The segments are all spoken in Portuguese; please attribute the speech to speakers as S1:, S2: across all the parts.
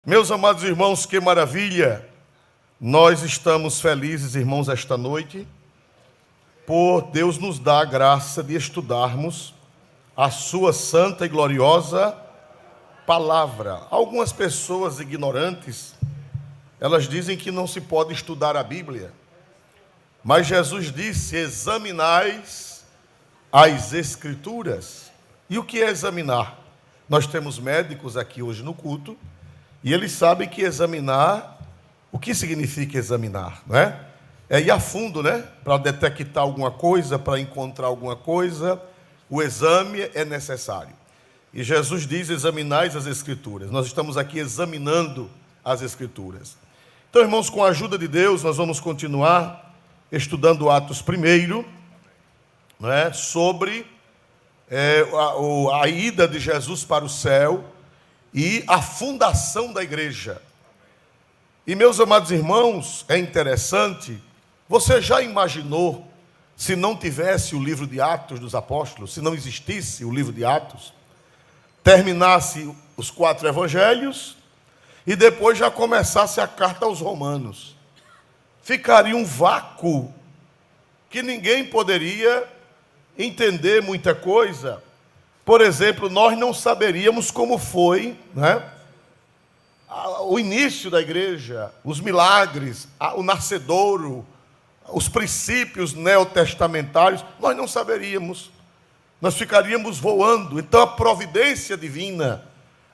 S1: Meus amados irmãos, que maravilha! Nós estamos felizes, irmãos, esta noite, por Deus nos dar a graça de estudarmos a sua santa e gloriosa palavra. Algumas pessoas ignorantes, elas dizem que não se pode estudar a Bíblia, mas Jesus disse: examinais as Escrituras. E o que é examinar? Nós temos médicos aqui hoje no culto, e eles sabem que examinar, o que significa examinar, não é? É ir a fundo, né? Para detectar alguma coisa, para encontrar alguma coisa, o exame é necessário. E Jesus diz: examinais as Escrituras. Nós estamos aqui examinando as Escrituras. Então, irmãos, com a ajuda de Deus, nós vamos continuar estudando Atos 1, não é? Sobre a ida de Jesus para o céu e a fundação da igreja. E, meus amados irmãos, é interessante, você já imaginou, se não tivesse o livro de Atos dos Apóstolos, se não existisse o livro de Atos, terminasse os 4 evangelhos e depois já começasse a carta aos Romanos? Ficaria um vácuo que ninguém poderia entender muita coisa. Por exemplo, nós não saberíamos como foi, né, o início da igreja, os milagres, o nascedouro, os princípios neotestamentários, nós não saberíamos. Nós ficaríamos voando. Então a providência divina,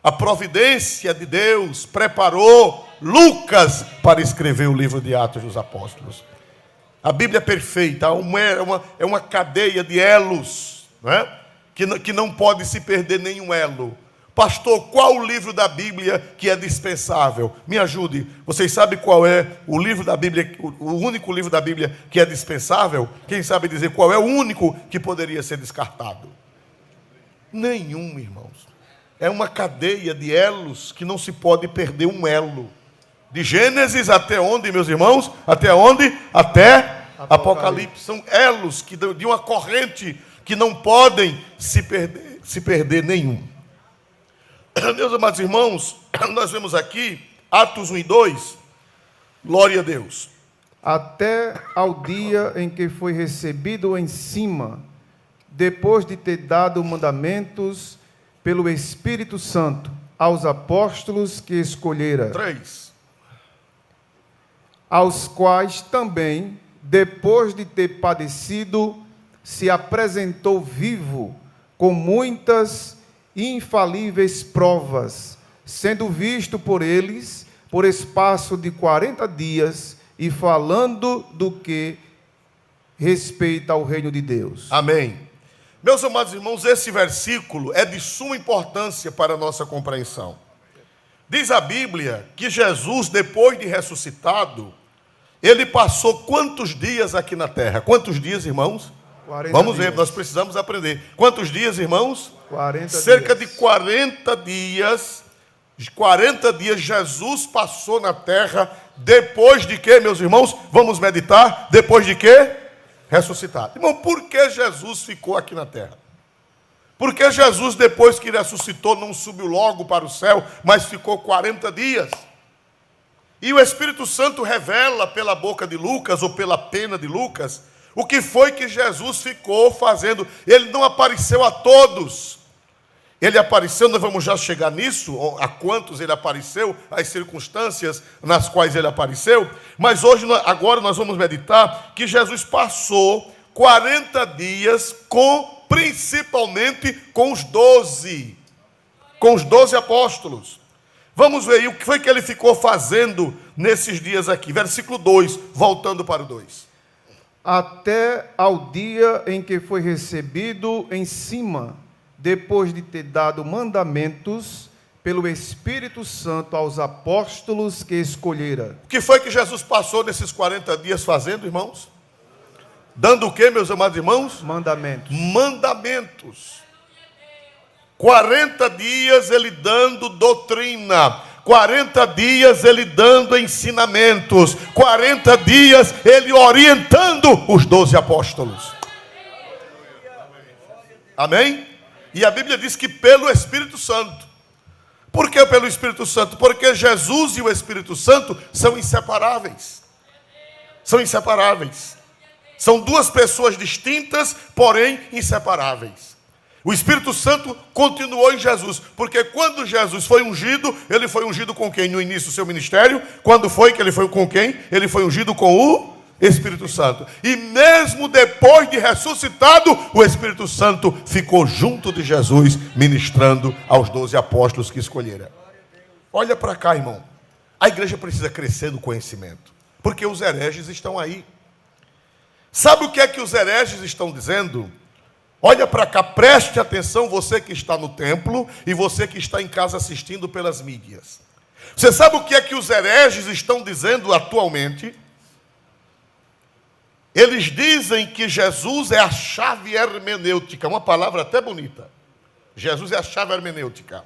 S1: a providência de Deus preparou Lucas para escrever o livro de Atos dos Apóstolos. A Bíblia é perfeita, é uma cadeia de elos, não é? Que não pode se perder nenhum elo. Pastor, qual o livro da Bíblia que é dispensável? Me ajude. Vocês sabem qual é o livro da Bíblia, o único livro da Bíblia que é dispensável? Quem sabe dizer qual é o único que poderia ser descartado? Nenhum, irmãos. É uma cadeia de elos que não se pode perder um elo. De Gênesis até onde, meus irmãos? Até onde? Até Apocalipse. São elos de uma corrente que não podem se perder nenhum. Meus amados irmãos, nós vemos aqui Atos 1 e 2, glória a Deus.
S2: Até ao dia em que foi recebido em cima, depois de ter dado mandamentos pelo Espírito Santo aos apóstolos que escolhera.
S1: 3.
S2: Aos quais também, depois de ter padecido, se apresentou vivo com muitas infalíveis provas, sendo visto por eles por espaço de 40 dias e falando do que respeita ao reino de Deus.
S1: Amém. Meus amados irmãos, esse versículo é de suma importância para a nossa compreensão. Diz a Bíblia que Jesus, depois de ressuscitado, ele passou quantos dias aqui na terra? Quantos dias, irmãos? Vamos ver, nós precisamos aprender. Quantos dias, irmãos?
S2: 40
S1: Cerca
S2: dias.
S1: de 40 dias. 40 dias Jesus passou na terra. Depois de quê, meus irmãos? Vamos meditar. Depois de quê? Ressuscitado. Irmão, por que Jesus ficou aqui na terra? Por que Jesus, depois que ressuscitou, não subiu logo para o céu, mas ficou 40 dias? E o Espírito Santo revela pela boca de Lucas, ou pela pena de Lucas, o que foi que Jesus ficou fazendo. Ele não apareceu a todos. Ele apareceu, nós vamos já chegar nisso, a quantos ele apareceu, as circunstâncias nas quais ele apareceu. Mas hoje, agora nós vamos meditar que Jesus passou 40 dias principalmente com os 12 apóstolos. Vamos ver aí o que foi que ele ficou fazendo nesses dias aqui. Versículo 2, voltando para o 2.
S2: Até ao dia em que foi recebido em cima, depois de ter dado mandamentos pelo Espírito Santo aos apóstolos que escolhera.
S1: O que foi que Jesus passou nesses 40 dias fazendo, irmãos? Dando o que, meus amados irmãos?
S2: Mandamentos.
S1: Mandamentos. 40 dias ele dando doutrina. 40 dias ele dando ensinamentos. 40 dias ele orientando os 12 apóstolos. Amém? E a Bíblia diz que pelo Espírito Santo. Por que pelo Espírito Santo? Porque Jesus e o Espírito Santo são inseparáveis. São inseparáveis. São duas pessoas distintas, porém inseparáveis. O Espírito Santo continuou em Jesus, porque quando Jesus foi ungido, ele foi ungido com quem? No início do seu ministério. Quando foi que ele foi com quem? Ele foi ungido com o Espírito Santo. E mesmo depois de ressuscitado, o Espírito Santo ficou junto de Jesus, ministrando aos 12 apóstolos que escolheram. Olha para cá, irmão. A igreja precisa crescer no conhecimento, porque os hereges estão aí. Sabe o que é que os hereges estão dizendo? Olha para cá, preste atenção, você que está no templo e você que está em casa assistindo pelas mídias. Você sabe o que é que os hereges estão dizendo atualmente? Eles dizem que Jesus é a chave hermenêutica, uma palavra até bonita. Jesus é a chave hermenêutica.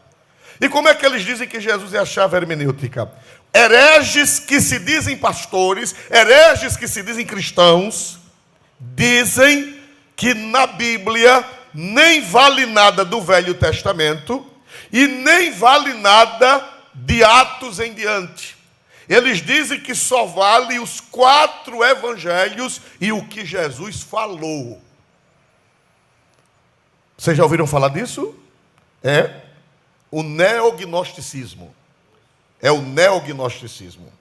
S1: E como é que eles dizem que Jesus é a chave hermenêutica? Hereges que se dizem pastores, hereges que se dizem cristãos, dizem que na Bíblia nem vale nada do Velho Testamento e nem vale nada de Atos em diante. Eles dizem que só vale os 4 evangelhos e o que Jesus falou. Vocês já ouviram falar disso? É o neognosticismo. É o neognosticismo.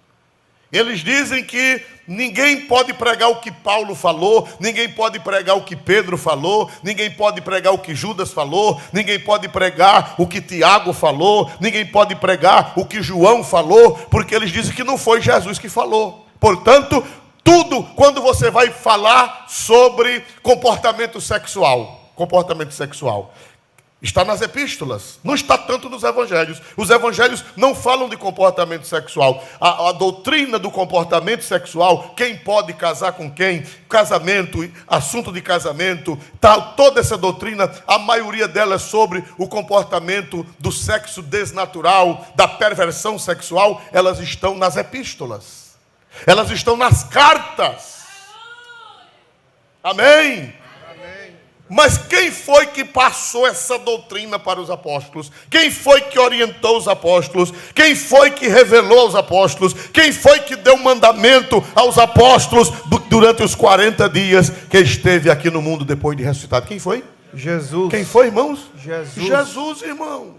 S1: Eles dizem que ninguém pode pregar o que Paulo falou, ninguém pode pregar o que Pedro falou, ninguém pode pregar o que Judas falou, ninguém pode pregar o que Tiago falou, ninguém pode pregar o que João falou, porque eles dizem que não foi Jesus que falou. Portanto, tudo quando você vai falar sobre comportamento sexual, está nas epístolas, não está tanto nos evangelhos. Os evangelhos não falam de comportamento sexual. A doutrina do comportamento sexual, quem pode casar com quem, casamento, assunto de casamento, toda essa doutrina, a maioria dela é sobre o comportamento do sexo desnatural, da perversão sexual. Elas estão nas epístolas, elas estão nas cartas. Amém? Mas quem foi que passou essa doutrina para os apóstolos? Quem foi que orientou os apóstolos? Quem foi que revelou aos apóstolos? Quem foi que deu mandamento aos apóstolos durante os 40 dias que esteve aqui no mundo depois de ressuscitado? Quem foi?
S2: Jesus.
S1: Quem foi, irmãos?
S2: Jesus.
S1: Jesus, irmão.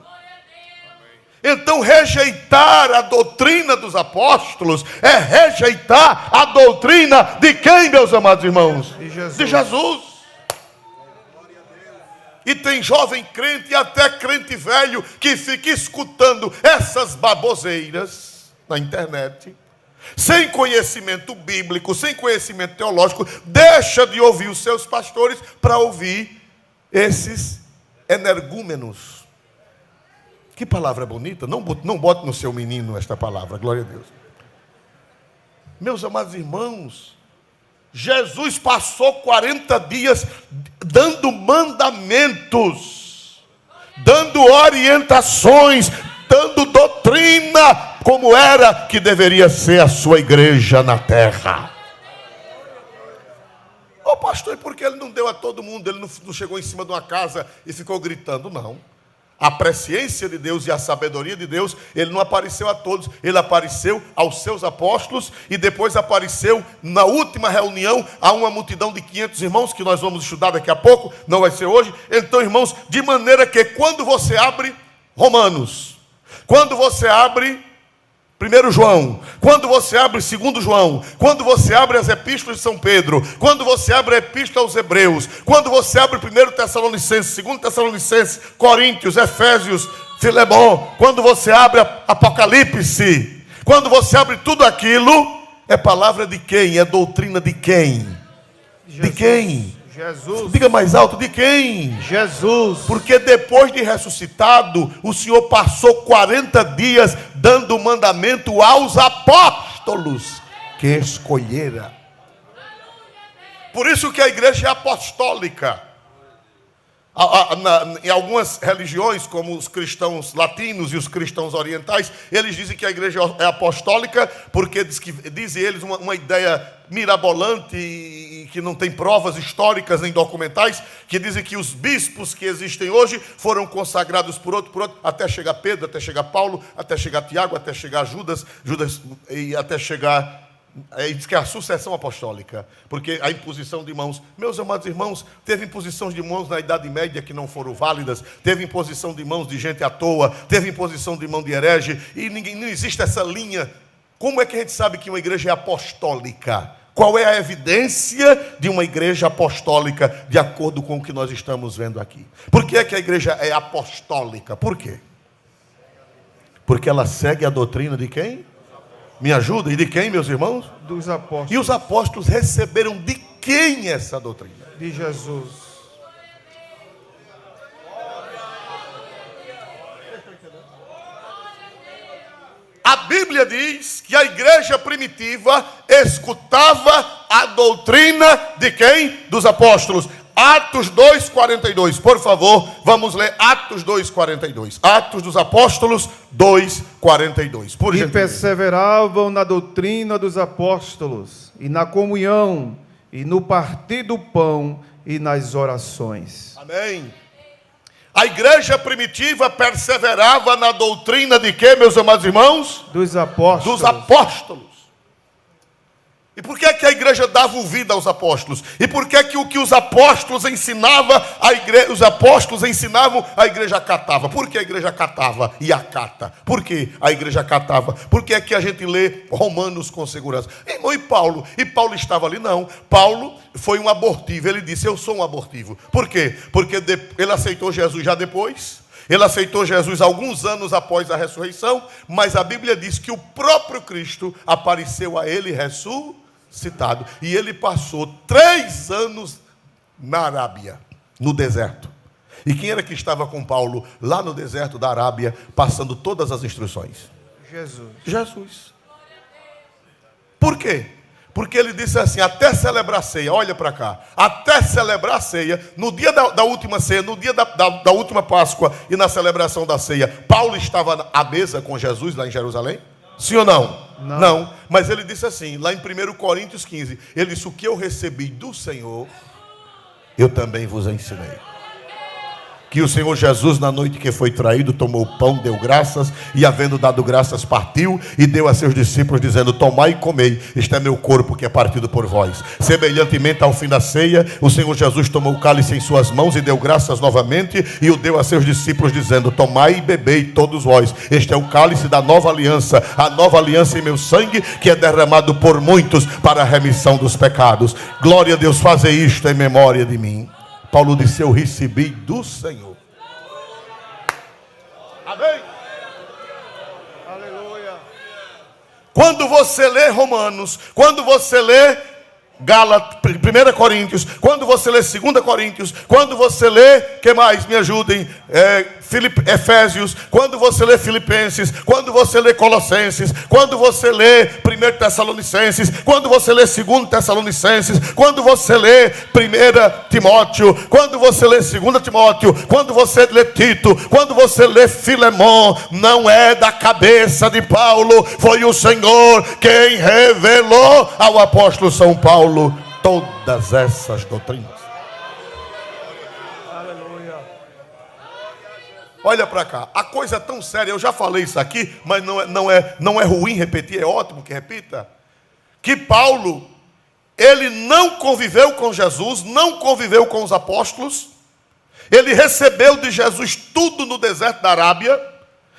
S1: Então rejeitar a doutrina dos apóstolos é rejeitar a doutrina de quem, meus amados irmãos?
S2: De Jesus.
S1: De Jesus. E tem jovem crente e até crente velho que fica escutando essas baboseiras na internet, sem conhecimento bíblico, sem conhecimento teológico, deixa de ouvir os seus pastores para ouvir esses energúmenos. Que palavra bonita, não bote no seu menino esta palavra, glória a Deus. Meus amados irmãos, Jesus passou 40 dias dando mandamentos, dando orientações, dando doutrina, como era que deveria ser a sua igreja na terra. Ô pastor, e por que ele não deu a todo mundo? Ele não chegou em cima de uma casa e ficou gritando, não. A presciência de Deus e a sabedoria de Deus, ele não apareceu a todos, ele apareceu aos seus apóstolos e depois apareceu na última reunião a uma multidão de 500 irmãos, que nós vamos estudar daqui a pouco, não vai ser hoje. Então, irmãos, de maneira que quando você abre Romanos, quando você abre 1 João, quando você abre 2 João, quando você abre as epístolas de São Pedro, quando você abre a epístola aos Hebreus, quando você abre 1 Tessalonicenses, 2 Tessalonicenses, Coríntios, Efésios, Filemão, quando você abre Apocalipse, quando você abre tudo aquilo, é palavra de quem? É doutrina de quem?
S2: Jesus.
S1: De quem?
S2: Jesus.
S1: Diga mais alto, de quem?
S2: Jesus.
S1: Porque depois de ressuscitado, o Senhor passou 40 dias dando mandamento aos apóstolos que escolhera. Por isso que a igreja é apostólica. Em algumas religiões, como os cristãos latinos e os cristãos orientais, eles dizem que a igreja é apostólica, porque dizem eles uma ideia mirabolante e que não tem provas históricas nem documentais, que dizem que os bispos que existem hoje foram consagrados por outro, até chegar Pedro, até chegar Paulo, até chegar Tiago, até chegar Judas e até chegar... diz que é a sucessão apostólica, porque a imposição de mãos, meus amados irmãos, teve imposição de mãos na Idade Média que não foram válidas, teve imposição de mãos de gente à toa, teve imposição de mão de herege, e não existe essa linha. Como é que a gente sabe que uma igreja é apostólica? Qual é a evidência de uma igreja apostólica, de acordo com o que nós estamos vendo aqui? Por que é que a igreja é apostólica? Por quê? Porque ela segue a doutrina de quem? Me ajuda? E de quem, meus irmãos?
S2: Dos apóstolos.
S1: E os apóstolos receberam de quem essa doutrina?
S2: De Jesus.
S1: A Bíblia diz que a igreja primitiva escutava a doutrina de quem? Dos apóstolos. Atos 2:42, por favor, vamos ler Atos 2:42. Atos dos Apóstolos 2:42. Por
S2: E
S1: gentileza.
S2: perseveravam na doutrina dos apóstolos, e na comunhão, e no partir do pão, e nas orações.
S1: Amém. A igreja primitiva perseverava na doutrina de quê, meus amados irmãos?
S2: Dos apóstolos.
S1: Dos apóstolos. E por que é que a igreja dava ouvida aos apóstolos? E por que é que o que os apóstolos ensinavam, os apóstolos ensinavam, a igreja acatava? Por que a igreja acatava e acata? Por que a igreja acatava? Por que é que a gente lê Romanos com segurança? Irmão, e Paulo? E Paulo estava ali? Não. Paulo foi um abortivo. Ele disse, eu sou um abortivo. Por quê? Porque ele aceitou Jesus já depois. Ele aceitou Jesus alguns anos após a ressurreição. Mas a Bíblia diz que o próprio Cristo apareceu a ele ressuscitado. E ele passou 3 anos na Arábia, no deserto. E quem era que estava com Paulo lá no deserto da Arábia, passando todas as instruções?
S2: Jesus.
S1: Jesus. Por quê? Porque ele disse assim, até celebrar a ceia, olha para cá, até celebrar a ceia, no dia da última ceia, no dia da última Páscoa e na celebração da ceia, Paulo estava à mesa com Jesus lá em Jerusalém? Sim ou não? Não. Mas ele disse assim, lá em 1 Coríntios 15, ele disse, o que eu recebi do Senhor, eu também vos ensinei. Que o Senhor Jesus, na noite que foi traído, tomou o pão, deu graças, e havendo dado graças, partiu, e deu a seus discípulos, dizendo, tomai e comei, este é meu corpo que é partido por vós. Semelhantemente ao fim da ceia, o Senhor Jesus tomou o cálice em suas mãos, e deu graças novamente, e o deu a seus discípulos, dizendo, tomai e bebei todos vós, este é o cálice da nova aliança, a nova aliança em meu sangue, que é derramado por muitos, para a remissão dos pecados. Glória a Deus, fazer isto em memória de mim. Paulo disse, eu recebi do Senhor. Amém?
S2: Aleluia.
S1: Quando você lê Romanos, quando você lê Gálatas, 1 Coríntios, quando você lê 2 Coríntios, quando você lê, que mais? Me ajudem, Efésios, quando você lê Filipenses, quando você lê Colossenses, quando você lê 1 Tessalonicenses, quando você lê 2 Tessalonicenses, quando você lê 1 Timóteo, quando você lê 2 Timóteo, quando você lê Tito, quando você lê Filemão, não é da cabeça de Paulo, foi o Senhor quem revelou ao apóstolo São Paulo todas essas doutrinas.
S2: Aleluia.
S1: Olha para cá, a coisa é tão séria, eu já falei isso aqui, mas não é ruim repetir, é ótimo que repita. Que Paulo, ele não conviveu com Jesus, não conviveu com os apóstolos, ele recebeu de Jesus tudo no deserto da Arábia.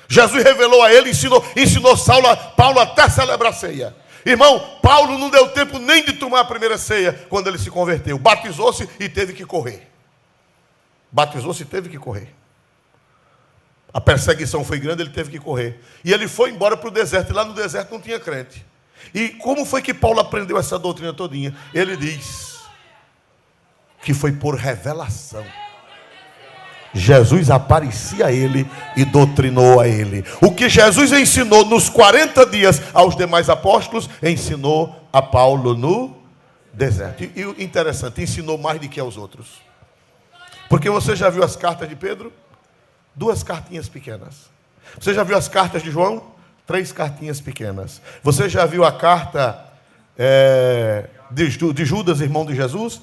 S1: Jesus revelou a ele, ensinou Paulo até celebrar a ceia. Irmão, Paulo não deu tempo nem de tomar a primeira ceia quando ele se converteu. Batizou-se e teve que correr. Batizou-se e teve que correr. A perseguição foi grande, ele teve que correr. E ele foi embora para o deserto, e lá no deserto não tinha crente. E como foi que Paulo aprendeu essa doutrina todinha? Ele diz que foi por revelação. Jesus aparecia a ele e doutrinou a ele. O que Jesus ensinou nos 40 dias aos demais apóstolos, ensinou a Paulo no deserto. E interessante, ensinou mais do que aos outros. Porque você já viu as cartas de Pedro? 2 cartinhas pequenas. Você já viu as cartas de João? 3 cartinhas pequenas. Você já viu a carta de Judas, irmão de Jesus?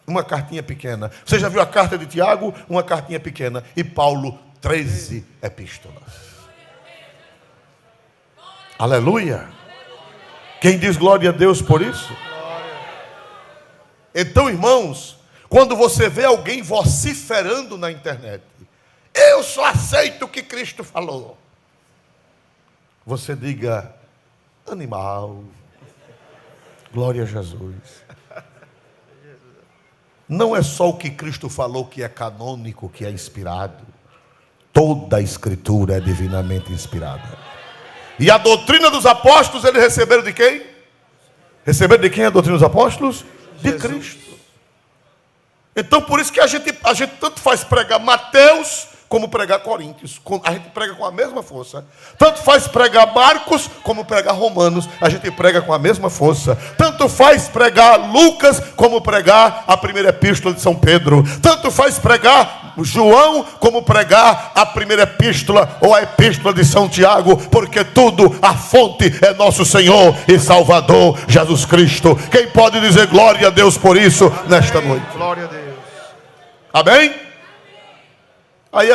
S1: Uma cartinha pequena. Você já viu a carta de Tiago? Uma cartinha pequena. E Paulo, 13 epístolas. Aleluia. Quem diz glória a Deus por isso? Então, irmãos, quando você vê alguém vociferando na internet, eu só aceito o que Cristo falou, você diga, animal, glória a Jesus. Não é só o que Cristo falou que é canônico, que é inspirado. Toda a Escritura é divinamente inspirada. E a doutrina dos apóstolos, eles receberam de quem? Receberam de quem a doutrina dos apóstolos? De
S2: Jesus.
S1: Cristo. Então, por isso que a gente tanto faz pregar Mateus, como pregar Coríntios. A gente prega com a mesma força. Tanto faz pregar Marcos, como pregar Romanos. A gente prega com a mesma força. Tanto faz pregar Lucas, como pregar a primeira epístola de São Pedro. Tanto faz pregar João, como pregar a primeira epístola ou a epístola de São Tiago. Porque tudo, a fonte é nosso Senhor e Salvador Jesus Cristo. Quem pode dizer glória a Deus por isso? Amém. Nesta noite?
S2: Glória a Deus.
S1: Amém? Aí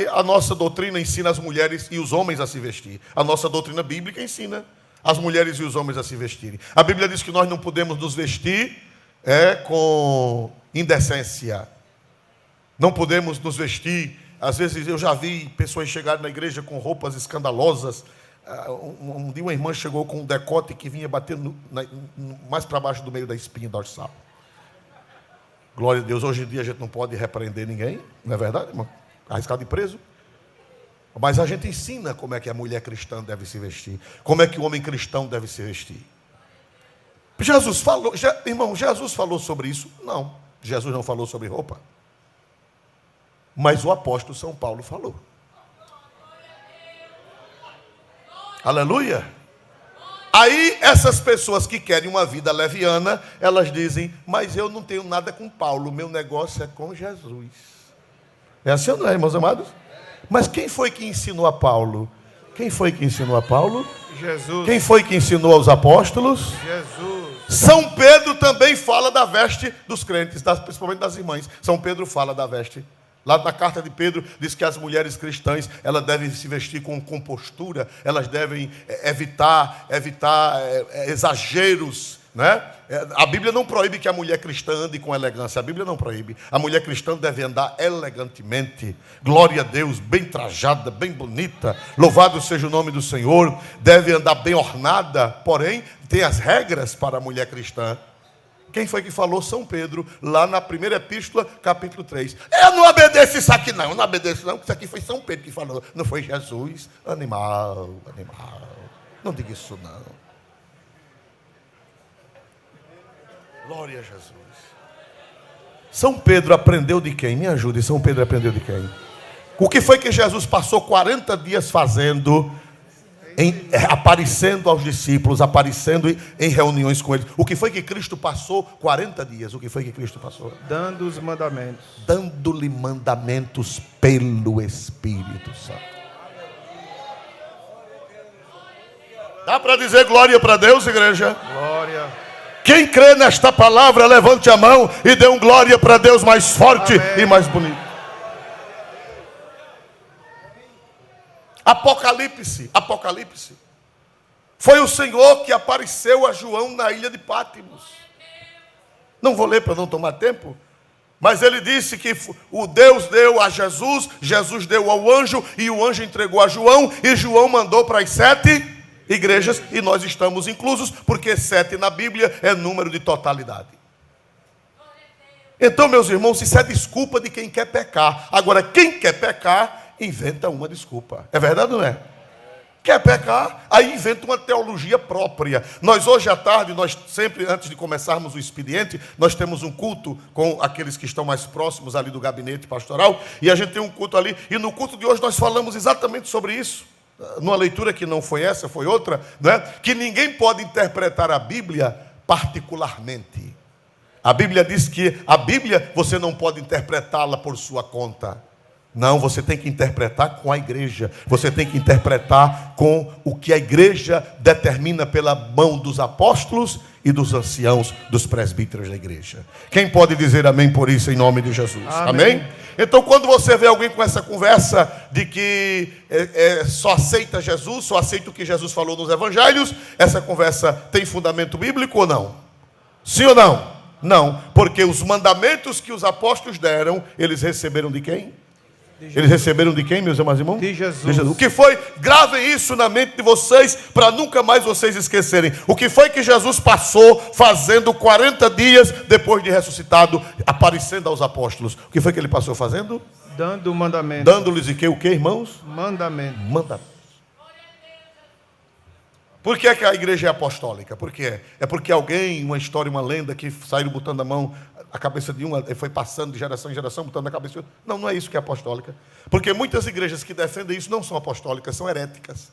S1: a nossa doutrina ensina as mulheres e os homens a se vestir. A nossa doutrina bíblica ensina as mulheres e os homens a se vestirem. A Bíblia diz que nós não podemos nos vestir com indecência. Não podemos nos vestir. Às vezes eu já vi pessoas chegarem na igreja com roupas escandalosas. Um dia uma irmã chegou com um decote que vinha batendo mais para baixo do meio da espinha dorsal. Glória a Deus. Hoje em dia a gente não pode repreender ninguém. Não é verdade, irmão? Arriscado de preso. Mas a gente ensina como é que a mulher cristã deve se vestir. Como é que o homem cristão deve se vestir. Jesus falou, irmão, Jesus falou sobre isso? Não. Jesus não falou sobre roupa. Mas o apóstolo São Paulo falou. Aleluia. Aí essas pessoas que querem uma vida leviana, elas dizem, mas eu não tenho nada com Paulo, meu negócio é com Jesus. É assim ou não é, irmãos amados? Mas quem foi que ensinou a Paulo? Quem foi que ensinou a Paulo?
S2: Jesus.
S1: Quem foi que ensinou aos apóstolos?
S2: Jesus.
S1: São Pedro também fala da veste dos crentes, principalmente das irmãs. São Pedro fala da veste. Lá na carta de Pedro diz que as mulheres cristãs, elas devem se vestir com compostura, elas devem evitar exageros, né? A Bíblia não proíbe que a mulher cristã ande com elegância. A Bíblia não proíbe. A mulher cristã deve andar elegantemente. Glória a Deus, bem trajada, bem bonita. Louvado seja o nome do Senhor. Deve andar bem ornada. Porém, tem as regras para a mulher cristã. Quem foi que falou? São Pedro, lá na primeira epístola, capítulo 3. Eu não obedeço isso aqui não obedeço não, porque isso aqui foi São Pedro que falou. Não foi Jesus. Animal. Não diga isso não. Glória a Jesus. São Pedro aprendeu de quem? Me ajude, São Pedro aprendeu de quem? O que foi que Jesus passou 40 dias fazendo? Aparecendo aos discípulos, aparecendo em reuniões com eles. O que foi que Cristo passou 40 dias? O que foi que Cristo passou?
S2: Dando os mandamentos.
S1: Dando-lhe mandamentos pelo Espírito Santo. Dá para dizer glória para Deus, igreja?
S2: Glória.
S1: Quem crê nesta palavra, levante a mão e dê um glória para Deus mais forte. Amém. E mais bonito. Apocalipse. Foi o Senhor que apareceu a João na ilha de Pátimos. Não vou ler para não tomar tempo. Mas ele disse que o Deus deu a Jesus, Jesus deu ao anjo, e o anjo entregou a João, e João mandou para as 7 igrejas, e nós estamos inclusos, porque 7 na Bíblia é número de totalidade. Então, meus irmãos, isso é desculpa de quem quer pecar. Agora, quem quer pecar, inventa uma desculpa. É verdade ou não é? Quer pecar, aí inventa uma teologia própria. Nós hoje à tarde, nós sempre, antes de começarmos o expediente, nós temos um culto com aqueles que estão mais próximos ali do gabinete pastoral, e a gente tem um culto ali, e no culto de hoje nós falamos exatamente sobre isso. Numa leitura que não foi essa, foi outra, né? Que ninguém pode interpretar a Bíblia particularmente. A Bíblia diz que a Bíblia você não pode interpretá-la por sua conta. Não, você tem que interpretar com a igreja. Você tem que interpretar com o que a igreja determina pela mão dos apóstolos e dos anciãos, dos presbíteros da igreja. Quem pode dizer amém por isso em nome de Jesus? Amém? Então, quando você vê alguém com essa conversa de que só aceita Jesus, só aceita o que Jesus falou nos evangelhos, essa conversa tem fundamento bíblico ou não? Sim ou não? Não, porque os mandamentos que os apóstolos deram, eles receberam de quem? Eles receberam de quem, meus amados irmãos?
S2: De Jesus.
S1: De Jesus. O que foi? Gravem isso na mente de vocês, para nunca mais vocês esquecerem. O que foi que Jesus passou fazendo 40 dias depois de ressuscitado, aparecendo aos apóstolos? O que foi que ele passou fazendo?
S2: Dando mandamento.
S1: Dando-lhes o que, irmãos?
S2: Mandamento.
S1: Mandamento. Por que a igreja é apostólica? Por quê? É porque alguém, uma história, uma lenda, que saíram botando a mão, a cabeça de uma, foi passando de geração em geração, botando a cabeça de outra. Não, não é isso que é apostólica. Porque muitas igrejas que defendem isso não são apostólicas, são heréticas.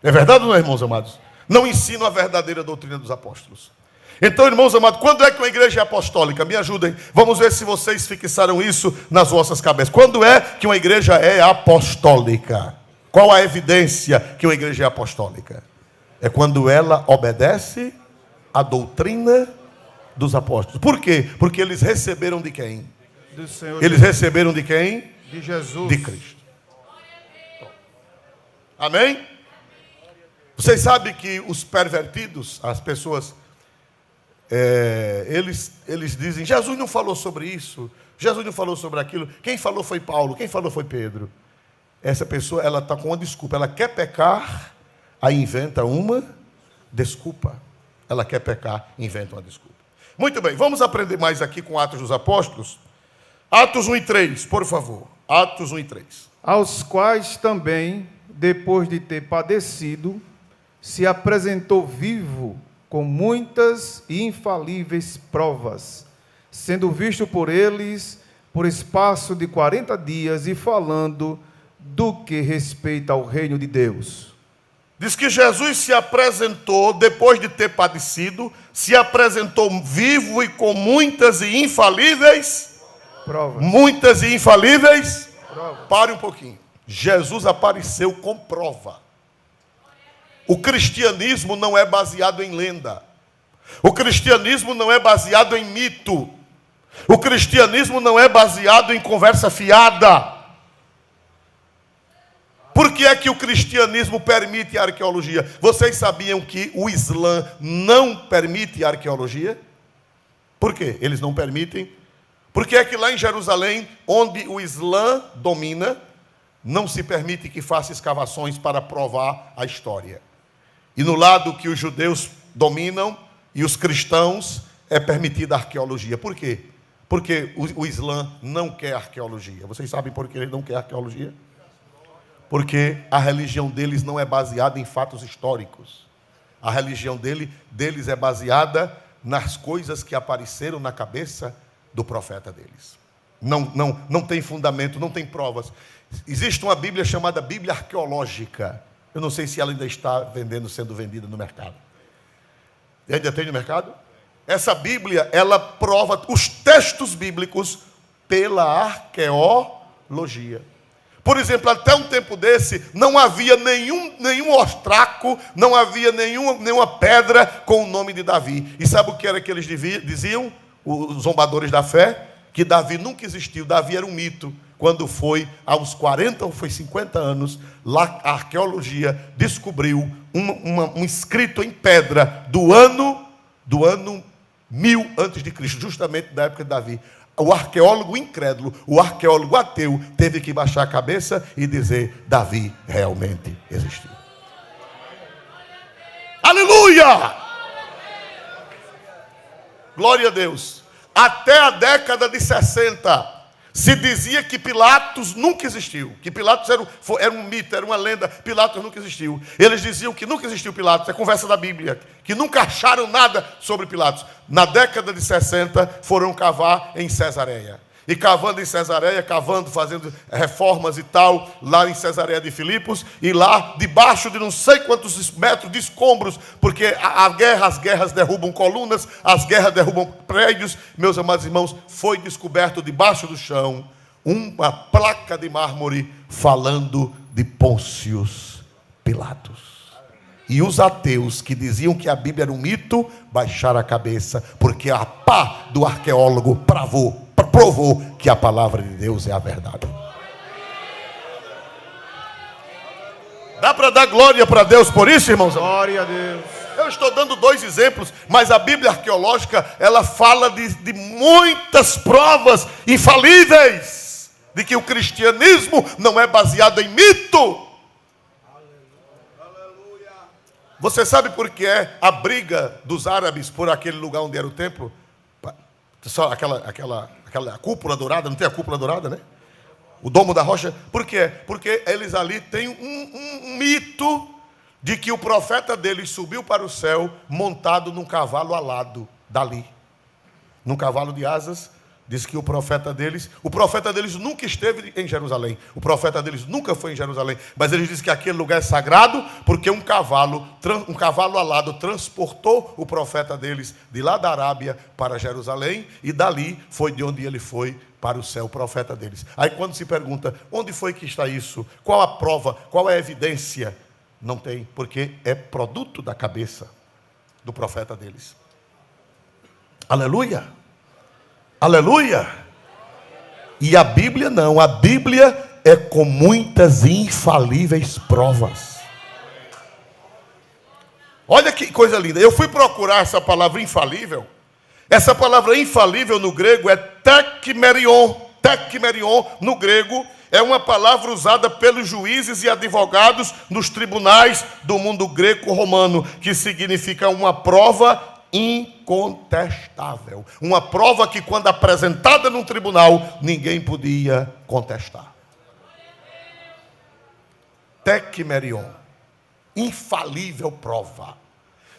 S1: É verdade ou não, irmãos amados? Não ensinam a verdadeira doutrina dos apóstolos. Então, irmãos amados, quando é que uma igreja é apostólica? Me ajudem. Vamos ver se vocês fixaram isso nas vossas cabeças. Quando é que uma igreja é apostólica? Qual a evidência que uma igreja é apostólica? É quando ela obedece à doutrina dos apóstolos. Por quê? Porque eles receberam de quem?
S2: Do Senhor.
S1: Eles receberam de quem?
S2: De Jesus.
S1: De Cristo. Amém? Vocês sabem que os pervertidos, as pessoas, eles dizem, Jesus não falou sobre isso, Jesus não falou sobre aquilo. Quem falou foi Paulo, quem falou foi Pedro. Essa pessoa, ela está com uma desculpa. Ela quer pecar, aí inventa uma desculpa. Ela quer pecar, inventa uma desculpa. Muito bem, vamos aprender mais aqui com Atos dos Apóstolos. Atos 1 e 3, por favor. Atos 1 e 3.
S2: Aos quais também, depois de ter padecido, se apresentou vivo com muitas e infalíveis provas, sendo visto por eles por espaço de 40 dias e falando do que respeita ao reino de Deus.
S1: Diz que Jesus se apresentou, depois de ter padecido, se apresentou vivo e com muitas e infalíveis
S2: provas.
S1: Muitas e infalíveis
S2: Provas.
S1: Pare um pouquinho. Jesus apareceu com prova. O cristianismo não é baseado em lenda. O cristianismo não é baseado em mito. O cristianismo não é baseado em conversa fiada. Por que é que o cristianismo permite a arqueologia? Vocês sabiam que o Islã não permite a arqueologia? Por quê? Eles não permitem. Porque é que lá em Jerusalém, onde o Islã domina, não se permite que faça escavações para provar a história. E no lado que os judeus dominam e os cristãos, é permitida a arqueologia. Por quê? Porque o Islã não quer arqueologia. Vocês sabem por que ele não quer arqueologia? Porque a religião deles não é baseada em fatos históricos. A religião deles é baseada nas coisas que apareceram na cabeça do profeta deles. Não tem fundamento, não tem provas. Existe uma Bíblia chamada Bíblia Arqueológica. Eu não sei se ela ainda está sendo vendida no mercado. Ainda tem no mercado? Essa Bíblia, ela prova os textos bíblicos pela arqueologia. Por exemplo, até um tempo desse, não havia nenhum ostraco, não havia nenhuma pedra com o nome de Davi. E sabe o que era que eles diziam? Os zombadores da fé? Que Davi nunca existiu, Davi era um mito. Quando foi aos 40 ou foi 50 anos, lá a arqueologia descobriu um escrito em pedra do ano 1000 antes de Cristo, justamente da época de Davi. O arqueólogo incrédulo, o arqueólogo ateu, teve que baixar a cabeça e dizer: Davi realmente existiu. Aleluia! Glória a Deus. Até a década de 60, se dizia que Pilatos nunca existiu. Que Pilatos era um mito, era uma lenda. Pilatos nunca existiu. Eles diziam que nunca existiu Pilatos. É conversa da Bíblia. Que nunca acharam nada sobre Pilatos. Na década de 60, foram cavar em Cesareia. E cavando em Cesareia, fazendo reformas e tal, lá em Cesareia de Filipos, e lá, debaixo de não sei quantos metros de escombros, porque as guerras derrubam colunas, as guerras derrubam prédios, meus amados irmãos, foi descoberto debaixo do chão uma placa de mármore falando de Pôncio Pilatos. E os ateus que diziam que a Bíblia era um mito, baixaram a cabeça, porque a pá do arqueólogo provou que a palavra de Deus é a verdade. Dá para dar glória para Deus por isso, irmãos?
S2: Glória a Deus.
S1: Eu estou dando 2 exemplos, mas a Bíblia arqueológica, ela fala de muitas provas infalíveis de que o cristianismo não é baseado em mito. Você sabe por que é a briga dos árabes por aquele lugar onde era o templo? Só aquela cúpula dourada, não tem a cúpula dourada, né? O domo da rocha. Por quê? Porque eles ali têm um mito de que o profeta deles subiu para o céu montado num cavalo alado dali. Num cavalo de asas. Diz que o profeta deles nunca esteve em Jerusalém. O profeta deles nunca foi em Jerusalém. Mas eles dizem que aquele lugar é sagrado porque um cavalo alado transportou o profeta deles de lá da Arábia para Jerusalém. E dali foi de onde ele foi para o céu, o profeta deles. Aí quando se pergunta, onde foi que está isso? Qual a prova? Qual é a evidência? Não tem, porque é produto da cabeça do profeta deles. Aleluia! Aleluia! E a Bíblia não, a Bíblia é com muitas infalíveis provas. Olha que coisa linda, eu fui procurar essa palavra infalível. Essa palavra infalível no grego é tekmerion. Tekmerion no grego é uma palavra usada pelos juízes e advogados nos tribunais do mundo greco-romano, que significa uma prova incontestável. Uma prova que, quando apresentada num tribunal, ninguém podia contestar. Tekmerion. Infalível prova.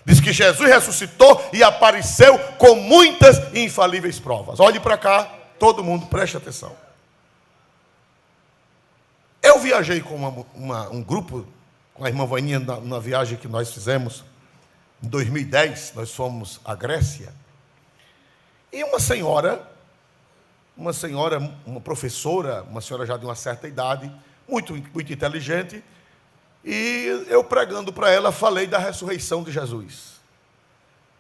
S1: Diz que Jesus ressuscitou e apareceu com muitas infalíveis provas. Olhe para cá, todo mundo, preste atenção. Eu viajei com um grupo, com a irmã Vaninha, na viagem que nós fizemos. Em 2010, nós fomos à Grécia. E uma senhora, uma professora, uma senhora já de uma certa idade, muito inteligente. E eu pregando para ela, falei da ressurreição de Jesus.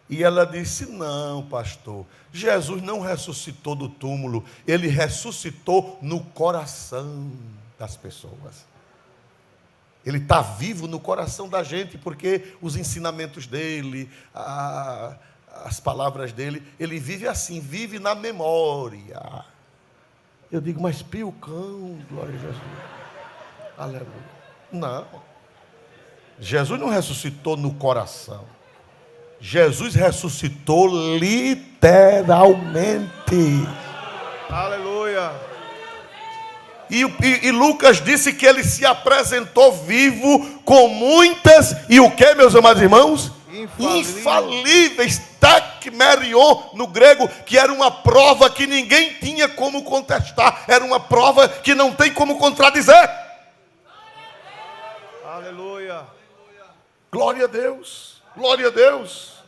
S1: E ela disse, não, pastor, Jesus não ressuscitou do túmulo, ele ressuscitou no coração das pessoas. Ele está vivo no coração da gente, porque os ensinamentos dele, as palavras dele, ele vive assim, vive na memória. Eu digo, mas piucão, glória a Jesus. Aleluia. Não. Jesus não ressuscitou no coração. Jesus ressuscitou literalmente.
S2: Aleluia.
S1: E Lucas disse que ele se apresentou vivo com muitas, e o que, meus amados irmãos? Infalíveis, tekmerion no grego, que era uma prova que ninguém tinha como contestar, era uma prova que não tem como contradizer.
S2: Aleluia.
S1: Glória a Deus, glória a Deus,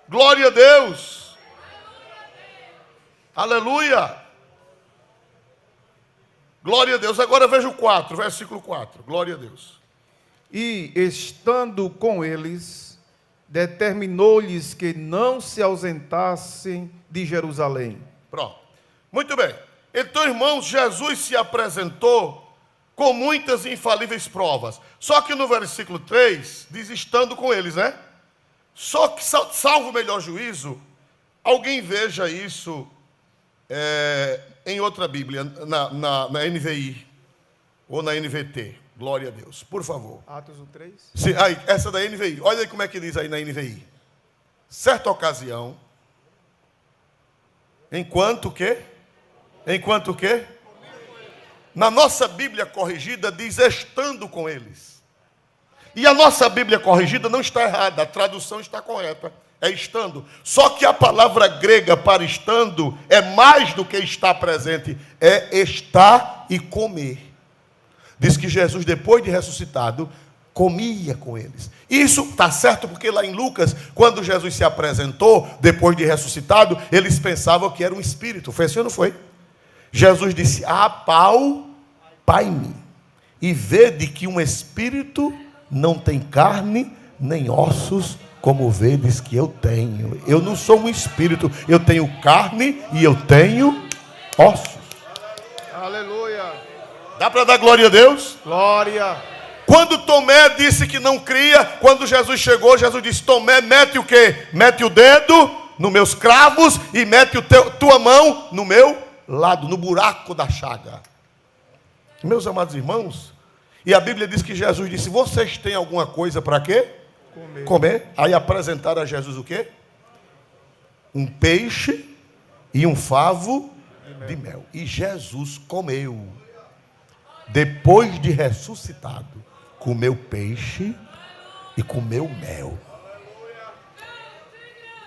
S1: glória a Deus, aleluia. Glória a Deus. Agora veja o 4, versículo 4. Glória a Deus.
S2: E, estando com eles, determinou-lhes que não se ausentassem de Jerusalém.
S1: Pronto. Muito bem. Então, irmãos, Jesus se apresentou com muitas infalíveis provas. Só que no versículo 3, diz estando com eles, né? Só que, salvo o melhor juízo, alguém veja isso em outra Bíblia, na NVI ou na NVT. Glória a Deus, por favor.
S2: Atos 1:3.
S1: Sim, aí, essa da NVI. Olha aí como é que diz aí na NVI. Certa ocasião, enquanto que? Na nossa Bíblia corrigida diz estando com eles. E a nossa Bíblia corrigida não está errada, a tradução está correta. É estando. Só que a palavra grega para estando é mais do que estar presente, é estar e comer. Diz que Jesus, depois de ressuscitado, comia com eles. Isso está certo porque lá em Lucas, quando Jesus se apresentou, depois de ressuscitado, eles pensavam que era um espírito. Foi assim ou não foi? Jesus disse: apalpai-me e vede que um espírito não tem carne nem ossos, como vedes que eu tenho. Eu não sou um espírito, eu tenho carne e eu tenho ossos.
S2: Aleluia.
S1: Dá para dar glória a Deus?
S2: Glória.
S1: Quando Tomé disse que não cria, quando Jesus chegou, Jesus disse: Tomé, mete o quê? Mete o dedo nos meus cravos e mete tua mão no meu lado, no buraco da chaga. Meus amados irmãos, e a Bíblia diz que Jesus disse: vocês têm alguma coisa para quê? Comer. Aí apresentaram a Jesus o quê? Um peixe e um favo de mel. E Jesus comeu. Depois de ressuscitado, comeu peixe e comeu mel.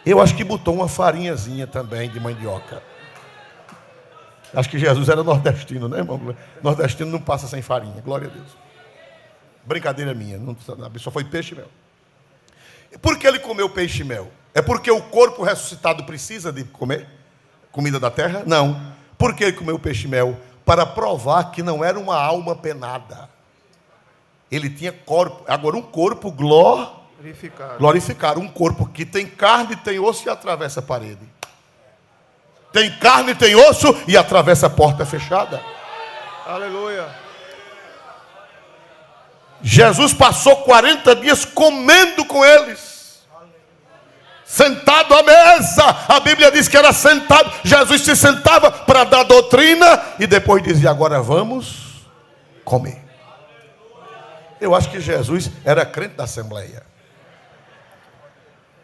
S1: Eu acho que botou uma farinhazinha também de mandioca. Acho que Jesus era nordestino, né, irmão? Nordestino não passa sem farinha, glória a Deus. Brincadeira minha, não, só foi peixe e mel. E por que ele comeu peixe e mel? É porque o corpo ressuscitado precisa de comer comida da terra? Não. Por que ele comeu peixe e mel? Para provar que não era uma alma penada. Ele tinha corpo, agora um corpo glorificado. Um corpo que tem carne, tem osso e atravessa a parede. Tem carne, tem osso e atravessa a porta fechada.
S2: Aleluia.
S1: Jesus passou 40 dias comendo com eles. Sentado à mesa. A Bíblia diz que era sentado. Jesus se sentava para dar doutrina e depois dizia: agora vamos comer. Eu acho que Jesus era crente da Assembleia.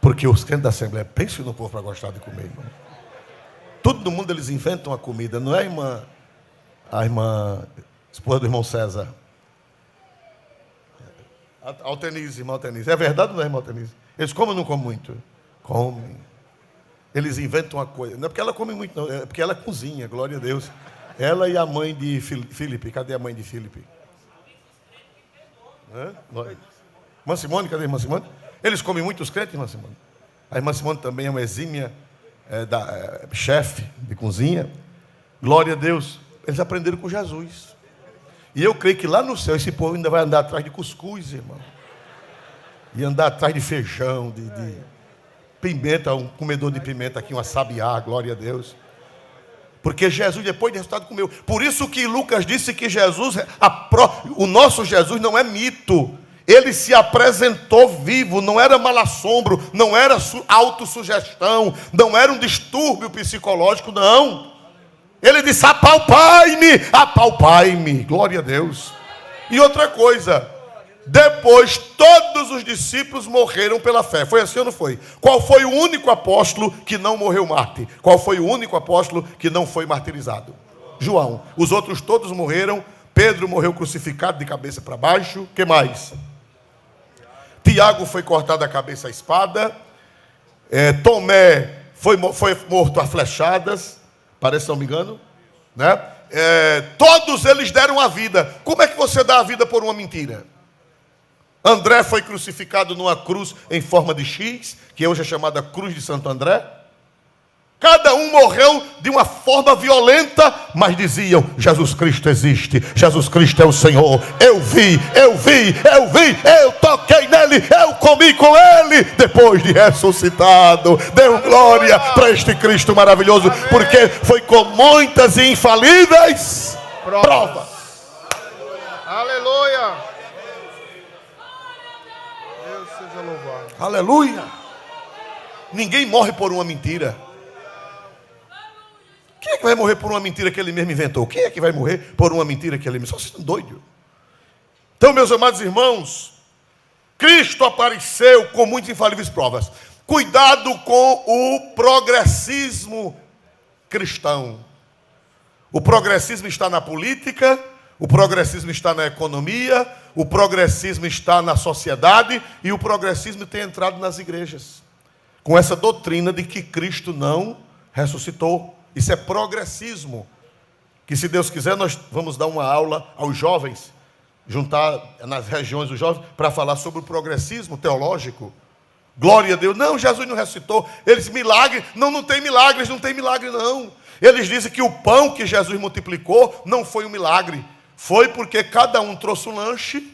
S1: Porque os crentes da Assembleia, pensem no povo para gostar de comer, irmão. Todo mundo eles inventam a comida, não é a irmã esposa do irmão César? Altenise, irmã Altenise. É verdade ou não é, irmã Altenise? Eles comem ou não comem muito? Comem. Eles inventam uma coisa. Não é porque ela come muito, não. É porque ela cozinha, glória a Deus. Ela e a mãe de Filipe. Cadê a mãe de Filipe? Irmã Simone, cadê a irmã Simone? Eles comem muito os crentes, irmã Simone. A irmã Simone também é uma exímia chefe de cozinha. Glória a Deus. Eles aprenderam com Jesus. E eu creio que lá no céu esse povo ainda vai andar atrás de cuscuz, irmão. E andar atrás de feijão, de pimenta, um comedor de pimenta aqui, uma sabiá, glória a Deus. Porque Jesus, depois de resultado, comeu. Por isso que Lucas disse que Jesus, o nosso Jesus não é mito. Ele se apresentou vivo, não era mal-assombro, não era autossugestão, não era um distúrbio psicológico, não. Ele disse: apalpai-me, apalpai-me, glória a Deus. E outra coisa, depois todos os discípulos morreram pela fé. Foi assim ou não foi? Qual foi o único apóstolo que não morreu mártir? Qual foi o único apóstolo que não foi martirizado? João. Os outros todos morreram. Pedro morreu crucificado de cabeça para baixo. O que mais? Tiago foi cortado a cabeça à espada. Tomé foi morto a flechadas. Parece, se não me engano, né? Todos eles deram a vida. Como é que você dá a vida por uma mentira? André foi crucificado numa cruz em forma de X, que hoje é chamada Cruz de Santo André. Cada um morreu de uma forma violenta, mas diziam: Jesus Cristo existe, Jesus Cristo é o Senhor. Eu vi, eu toquei nele, eu comi com ele, depois de ressuscitado. Deu glória para este Cristo maravilhoso, porque foi com muitas e infalíveis provas.
S2: Aleluia. Deus seja louvado.
S1: Aleluia. Ninguém morre por uma mentira. Quem é que vai morrer por uma mentira que ele mesmo inventou? Quem é que vai morrer por uma mentira que ele mesmo... Só vocês estão doidos. Então, meus amados irmãos, Cristo apareceu com muitas infalíveis provas. Cuidado com o progressismo cristão. O progressismo está na política, o progressismo está na economia, o progressismo está na sociedade e o progressismo tem entrado nas igrejas, com essa doutrina de que Cristo não ressuscitou. Isso é progressismo, que se Deus quiser nós vamos dar uma aula aos jovens, juntar nas regiões dos jovens, para falar sobre o progressismo teológico. Glória a Deus. Não, Jesus não ressuscitou. Eles, milagre. Não tem milagres, não tem milagre não. Eles dizem que o pão que Jesus multiplicou não foi um milagre. Foi porque cada um trouxe um lanche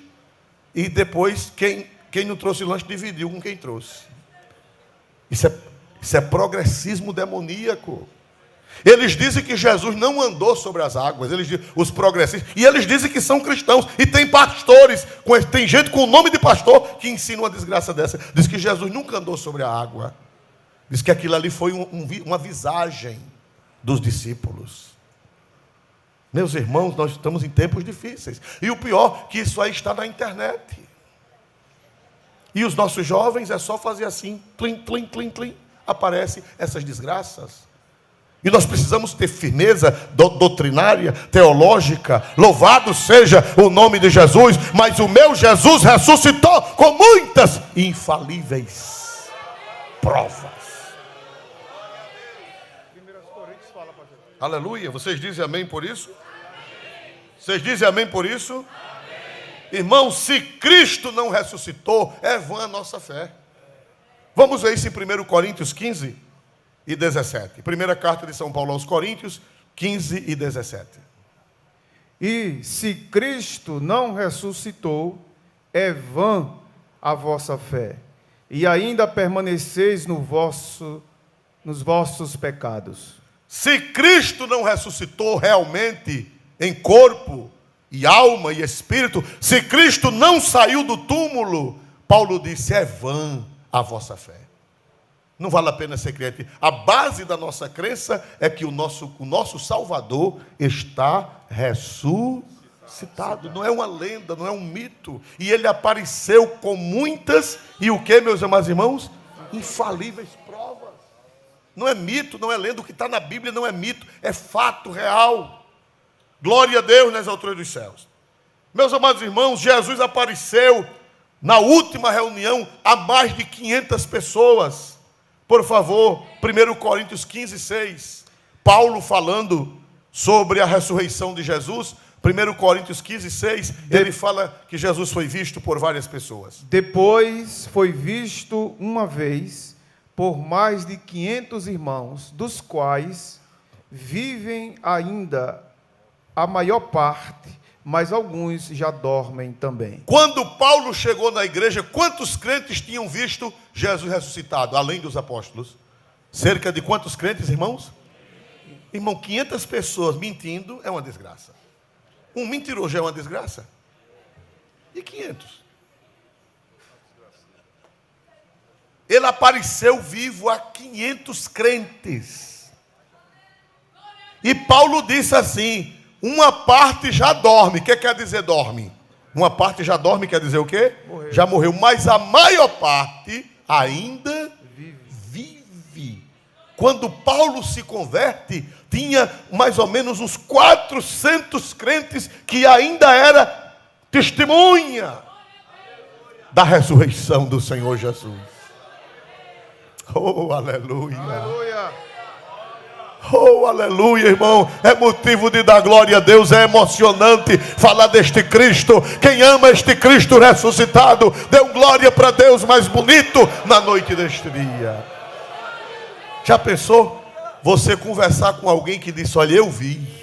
S1: e depois quem não trouxe lanche dividiu com quem trouxe. Isso é progressismo demoníaco. Eles dizem que Jesus não andou sobre as águas, os progressistas, e eles dizem que são cristãos, e tem pastores, tem gente com o nome de pastor que ensina uma desgraça dessa. Diz que Jesus nunca andou sobre a água. Diz que aquilo ali foi uma visagem dos discípulos. Meus irmãos, nós estamos em tempos difíceis, e o pior, que isso aí está na internet. E os nossos jovens, é só fazer assim, tlim, tlim, tlim, tlim, aparecem essas desgraças. E nós precisamos ter firmeza doutrinária, teológica. Louvado seja o nome de Jesus. Mas o meu Jesus ressuscitou com muitas infalíveis provas. Aleluia. Vocês dizem amém por isso? Vocês dizem amém por isso? Irmão, se Cristo não ressuscitou, é vã a nossa fé. Vamos ver isso em 1 Coríntios 15 e 17. Primeira carta de São Paulo aos Coríntios, 15 e 17.
S2: E se Cristo não ressuscitou, é vã a vossa fé, e ainda permaneceis nos vossos pecados.
S1: Se Cristo não ressuscitou realmente em corpo e alma e espírito, se Cristo não saiu do túmulo, Paulo disse, é vã a vossa fé. Não vale a pena ser crente. A base da nossa crença é que o nosso Salvador está ressuscitado. Não é uma lenda, não é um mito. E ele apareceu com muitas, e o que, meus amados irmãos? Infalíveis provas. Não é mito, não é lenda. O que está na Bíblia não é mito, é fato real. Glória a Deus nas alturas dos céus. Meus amados irmãos, Jesus apareceu na última reunião a mais de 500 pessoas. Por favor, 1 Coríntios 15, 6. Paulo falando sobre a ressurreição de Jesus. 1 Coríntios 15, 6. Ele fala que Jesus foi visto por várias pessoas.
S2: Depois foi visto uma vez por mais de 500 irmãos, dos quais vivem ainda a maior parte, mas alguns já dormem também.
S1: Quando Paulo chegou na igreja, quantos crentes tinham visto Jesus ressuscitado, além dos apóstolos? Cerca de quantos crentes, irmãos? Irmão, 500 pessoas mentindo é uma desgraça. Um mentiroso já é uma desgraça? E 500? Ele apareceu vivo a 500 crentes. E Paulo disse assim, uma parte já dorme. O que quer dizer dorme? Uma parte já dorme quer dizer o quê?
S2: Morreu.
S1: Já morreu. Mas a maior parte ainda vive. Quando Paulo se converte, tinha mais ou menos uns 400 crentes que ainda era testemunha da ressurreição do Senhor Jesus. Oh, aleluia.
S2: Aleluia.
S1: Oh, aleluia, irmão. É motivo de dar glória a Deus. É emocionante falar deste Cristo. Quem ama este Cristo ressuscitado, dê glória para Deus mais bonito na noite deste dia. Já pensou? Você conversar com alguém que disse, olha, eu vi.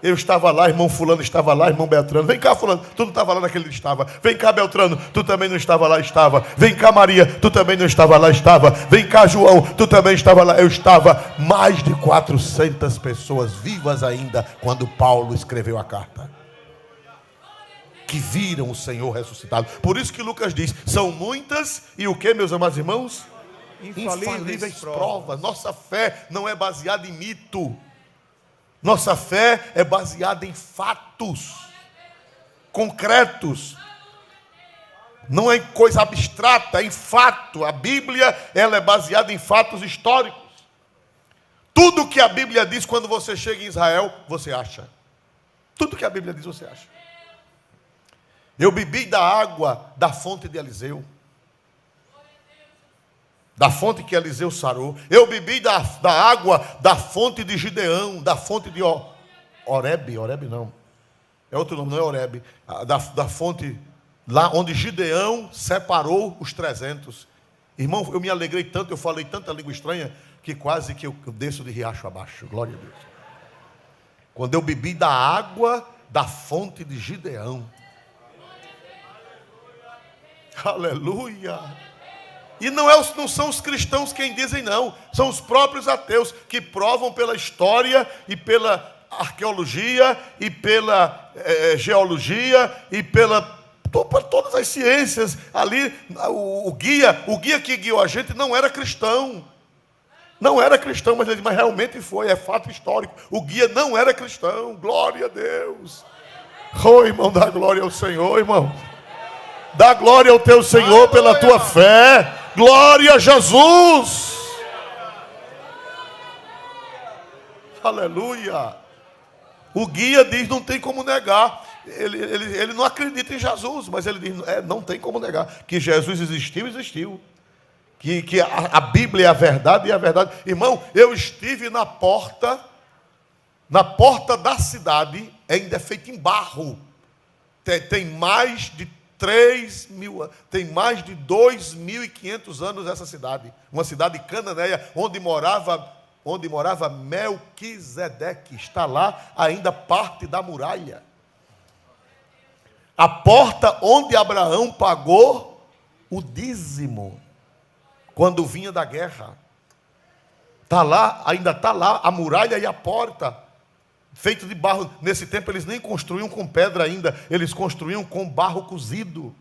S1: Eu estava lá, irmão fulano estava lá, irmão Beltrano. Vem cá, fulano, tu não estava lá naquele dia, estava. Vem cá, Beltrano, tu também não estava lá, estava. Vem cá, Maria, tu também não estava lá, estava. Vem cá, João, tu também estava lá, eu estava. Mais de 400 pessoas vivas ainda quando Paulo escreveu a carta, que viram o Senhor ressuscitado. Por isso que Lucas diz, são muitas e o que, meus amados irmãos? Infalíveis provas. Nossa fé não é baseada em mito. Nossa fé é baseada em fatos concretos. Não é em coisa abstrata, é em fato. A Bíblia, ela é baseada em fatos históricos. Tudo que a Bíblia diz, quando você chega em Israel, você acha. Tudo que a Bíblia diz, você acha. Eu bebi da água da fonte de Eliseu, da fonte que Eliseu sarou. Eu bebi da água da fonte de Gideão, da fonte de Oreb não, é outro nome, não é Oreb, da fonte lá onde Gideão separou os 300. Irmão, eu me alegrei tanto, eu falei tanta língua estranha, que quase que eu desço de riacho abaixo. Glória a Deus. Quando eu bebi da água da fonte de Gideão. Aleluia. E não são os cristãos quem dizem não, são os próprios ateus que provam pela história e pela arqueologia e pela geologia e pela todas as ciências. Ali o guia que guiou a gente não era cristão. Não era cristão, mas realmente foi, é fato histórico. O guia não era cristão. Glória a Deus. Oh, irmão, dá glória ao Senhor, irmão. Dá glória ao teu Senhor pela tua fé. Glória a Jesus. Aleluia. O guia diz, não tem como negar. Ele não acredita em Jesus, mas ele diz, não tem como negar. Que Jesus existiu. Que a Bíblia é a verdade e a verdade. Irmão, eu estive na porta da cidade, ainda é feita em barro. Tem mais de 3.000, tem mais de 2.500 anos essa cidade. Uma cidade cananeia, onde morava Melquisedeque. Está lá ainda parte da muralha. A porta onde Abraão pagou o dízimo quando vinha da guerra. Está lá, ainda está lá a muralha e a porta, feito de barro. Nesse tempo eles nem construíam com pedra ainda, eles construíam com barro cozido.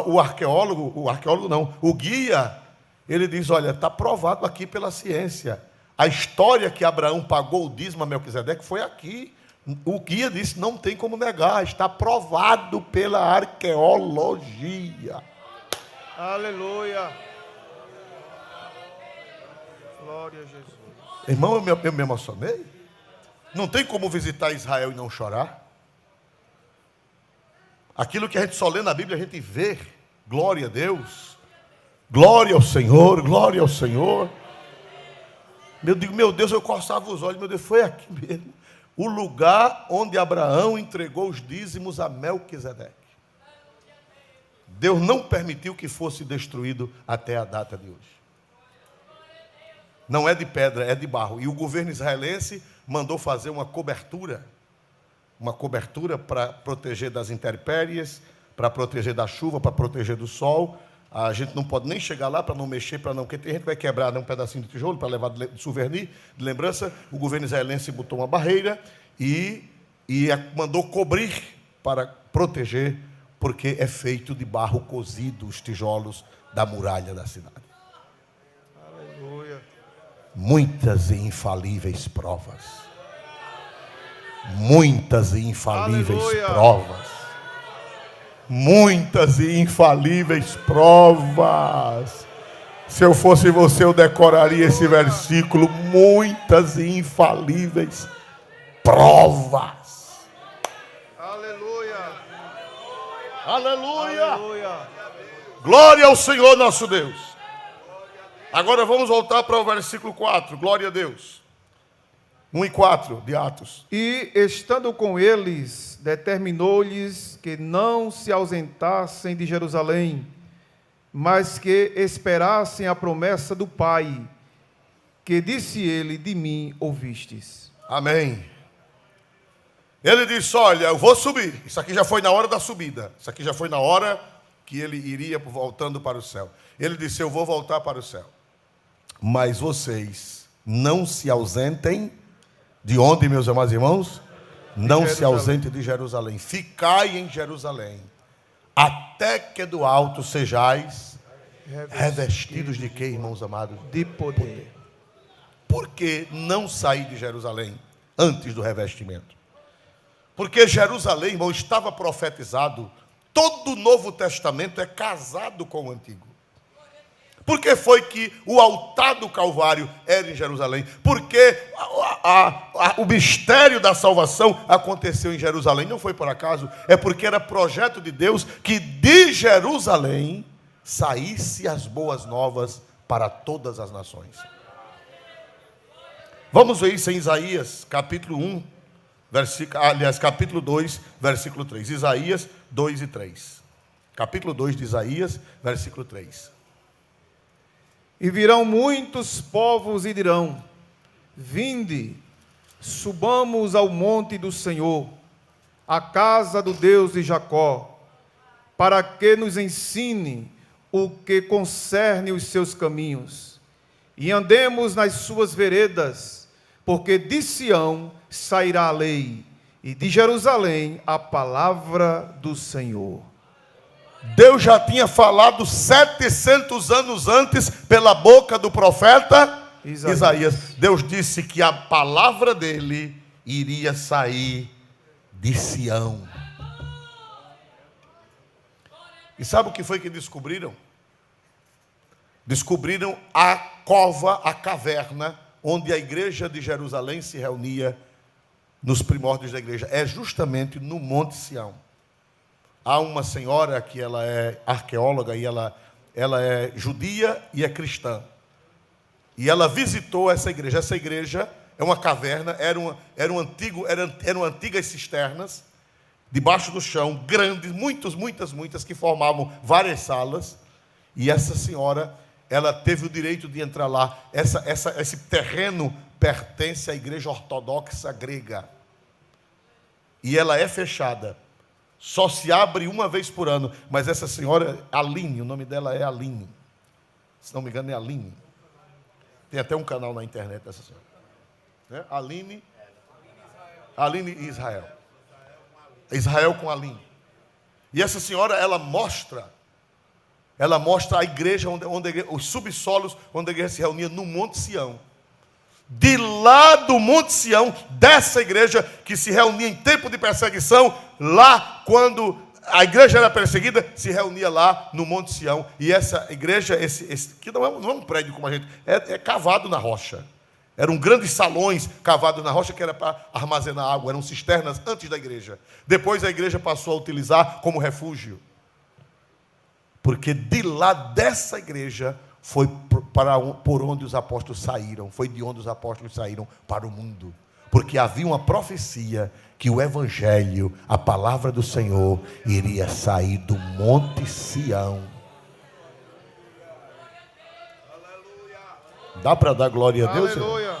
S1: O arqueólogo não, o guia, ele diz, olha, está provado aqui pela ciência. A história que Abraão pagou o dízimo a Melquisedeque foi aqui. O guia disse, não tem como negar, está provado pela arqueologia.
S2: Aleluia. Glória a Jesus.
S1: Irmão, eu me emocionei. Não tem como visitar Israel e não chorar. Aquilo que a gente só lê na Bíblia, a gente vê. Glória a Deus. Glória ao Senhor, glória ao Senhor. Eu digo, meu Deus, eu coçava os olhos, meu Deus, foi aqui mesmo. O lugar onde Abraão entregou os dízimos a Melquisedeque. Deus não permitiu que fosse destruído até a data de hoje. Não é de pedra, é de barro. E o governo israelense mandou fazer uma cobertura para proteger das intempéries, para proteger da chuva, para proteger do sol. A gente não pode nem chegar lá para não mexer, porque tem gente que vai quebrar um pedacinho de tijolo para levar de souvenir, de lembrança. O governo israelense botou uma barreira e mandou cobrir para proteger, porque é feito de barro cozido, os tijolos da muralha da cidade.
S2: Aleluia.
S1: Muitas e infalíveis provas. Muitas e infalíveis
S2: Aleluia.
S1: Provas. Muitas e infalíveis provas. Se eu fosse você, eu decoraria esse versículo. Muitas e infalíveis provas.
S2: Aleluia.
S1: Aleluia.
S2: Aleluia.
S1: Glória ao Senhor nosso Deus. Agora vamos voltar para o versículo 4. Glória a Deus. 1 e 4 de Atos.
S2: E, estando com eles, determinou-lhes que não se ausentassem de Jerusalém, mas que esperassem a promessa do Pai, que disse ele, de mim ouvistes.
S1: Amém. Ele disse, olha, eu vou subir. Isso aqui já foi na hora da subida. Isso aqui já foi na hora que ele iria voltando para o céu. Ele disse, eu vou voltar para o céu. Mas vocês não se ausentem de onde, meus amados irmãos? Não se ausentem de Jerusalém. Ficai em Jerusalém, até que do alto sejais revestidos de quê, irmãos amados?
S2: De poder.
S1: Por que não sair de Jerusalém antes do revestimento? Porque Jerusalém, irmão, estava profetizado. Todo o Novo Testamento é casado com o Antigo. Por que foi que o altar do Calvário era em Jerusalém? Porque o mistério da salvação aconteceu em Jerusalém. Não foi por acaso, é porque era projeto de Deus que de Jerusalém saísse as boas novas para todas as nações. Vamos ver isso em Isaías, capítulo 1, capítulo 2, versículo 3. Isaías 2 e 3. Capítulo 2 de Isaías, versículo 3.
S2: E virão muitos povos e dirão: vinde, subamos ao monte do Senhor, à casa do Deus de Jacó, para que nos ensine o que concerne os seus caminhos, e andemos nas suas veredas, porque de Sião sairá a lei, e de Jerusalém a palavra do Senhor.
S1: Deus já tinha falado 700 anos antes, pela boca do profeta Isaías. Deus disse que a palavra dele iria sair de Sião. E sabe o que foi que descobriram? Descobriram a cova, a caverna, onde a igreja de Jerusalém se reunia nos primórdios da igreja. É justamente no Monte Sião. Há uma senhora que ela é arqueóloga e ela é judia e é cristã. E ela visitou essa igreja. Essa igreja é uma caverna, eram antigas cisternas, debaixo do chão, grandes, muitas, que formavam várias salas. E essa senhora, ela teve o direito de entrar lá. Esse terreno pertence à igreja ortodoxa grega. E ela é fechada. Só se abre uma vez por ano. Mas essa senhora, Aline, o nome dela é Aline. Se não me engano, é Aline. Tem até um canal na internet dessa senhora. Aline e Israel. Israel com Aline. E essa senhora, ela mostra a igreja, os subsolos, onde a igreja se reunia no Monte Sião. De lá do Monte Sião, dessa igreja que se reunia em tempo de perseguição, lá quando a igreja era perseguida, se reunia lá no Monte Sião. E essa igreja, que não é um prédio como a gente, é cavado na rocha. Eram grandes salões cavados na rocha que era para armazenar água, eram cisternas antes da igreja. Depois a igreja passou a utilizar como refúgio. Porque de lá dessa igreja foi por onde os apóstolos saíram, foi de onde os apóstolos saíram para o mundo. Porque havia uma profecia que o evangelho, a palavra do Senhor, iria sair do Monte Sião. Dá para dar glória a Deus?
S2: Aleluia.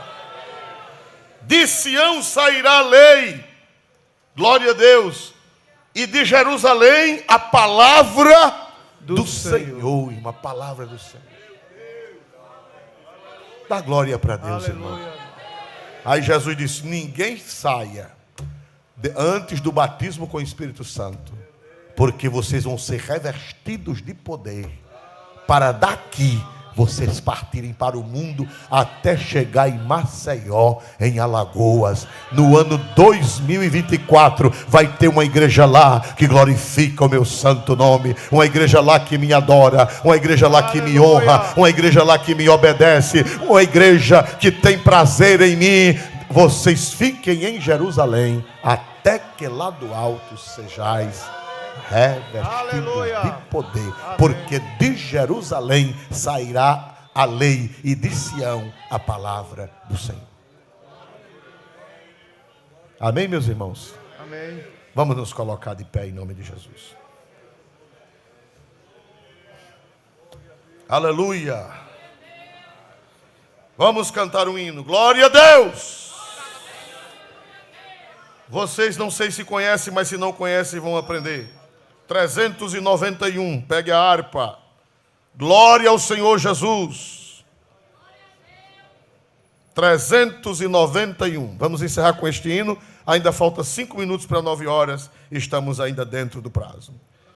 S1: De Sião sairá a lei, glória a Deus, e de Jerusalém a palavra do Senhor. Uma palavra do Senhor. Dá glória para Deus, irmão. Aí Jesus disse: ninguém saia antes do batismo com o Espírito Santo, porque vocês vão ser revestidos de poder, para daqui vocês partirem para o mundo, até chegar em Maceió, em Alagoas. No ano 2024 vai ter uma igreja lá que glorifica o meu santo nome, uma igreja lá que me adora, uma igreja lá que me honra, uma igreja lá que me obedece, uma igreja que tem prazer em mim. Vocês fiquem em Jerusalém, até que lá do alto sejais revestidos de poder. Porque de Jerusalém sairá a lei, e de Sião a palavra do Senhor. Amém, meus irmãos?
S2: Amém.
S1: Vamos nos colocar de pé em nome de Jesus. Aleluia. Vamos cantar um hino. Glória a Deus. Vocês não sei se conhecem, mas se não conhecem vão aprender. 391, pegue a harpa. Glória ao Senhor Jesus. 391. Vamos encerrar com este hino. Ainda falta 5 minutos para 9 horas. Estamos ainda dentro do prazo.